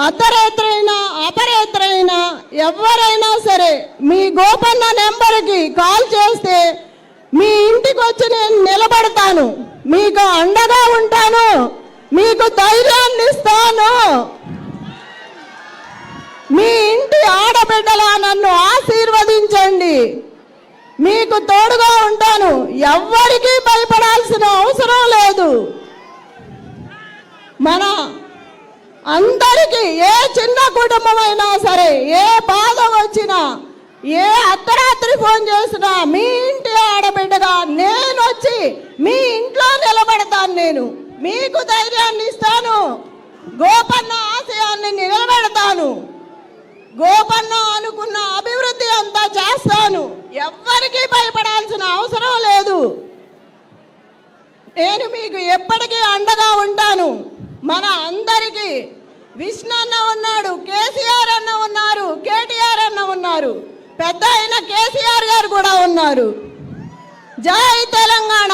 అర్ధరాత్రైనా అపరాత్రైనా ఎవరైనా సరే మీ గోపన్న నెంబర్కి కాల్ చేస్తే మీ ఇంటికి వచ్చి నేను నిలబడతాను, మీకు అండగా ఉంటాను, మీకు ధైర్యాన్ని ఇస్తాను. మీ ఇంటి ఆడబిడ్డలా నన్ను ఆశీర్వదించండి, మీకు తోడుగా ఉంటాను. ఎవ్వరికీ భయపడాల్సిన అవసరం లేదు. మన అందరికీ ఏ చిన్న కుటుంబమైనా సరే ఏ బాధ వచ్చినా ఏ అర్ధరాత్రి ఫోన్ చేసినా మీ ఇంటి ఆడబిడ్డగా నేను వచ్చి మీ ఇంట్లో నిలబడతాను. నేను మీకు ధైర్యాన్ని ఇస్తాను, గోపన్న ఆశయాన్ని నిలబెడతాను, గోపన్న అనుకున్న అభివృద్ధి అంతా చేస్తాను. ఎవ్వరికీ భయపడాల్సిన అవసరం లేదు. నేను మీకు ఎప్పటికీ అండగా ఉంటాను. మన అందరికీ విష్ణు అన్న ఉన్నాడు, కేసీఆర్ అన్న ఉన్నారు, కేటీఆర్ అన్న ఉన్నారు, పెద్ద అయిన కేసీఆర్ గారు కూడా ఉన్నారు. జై తెలంగాణ.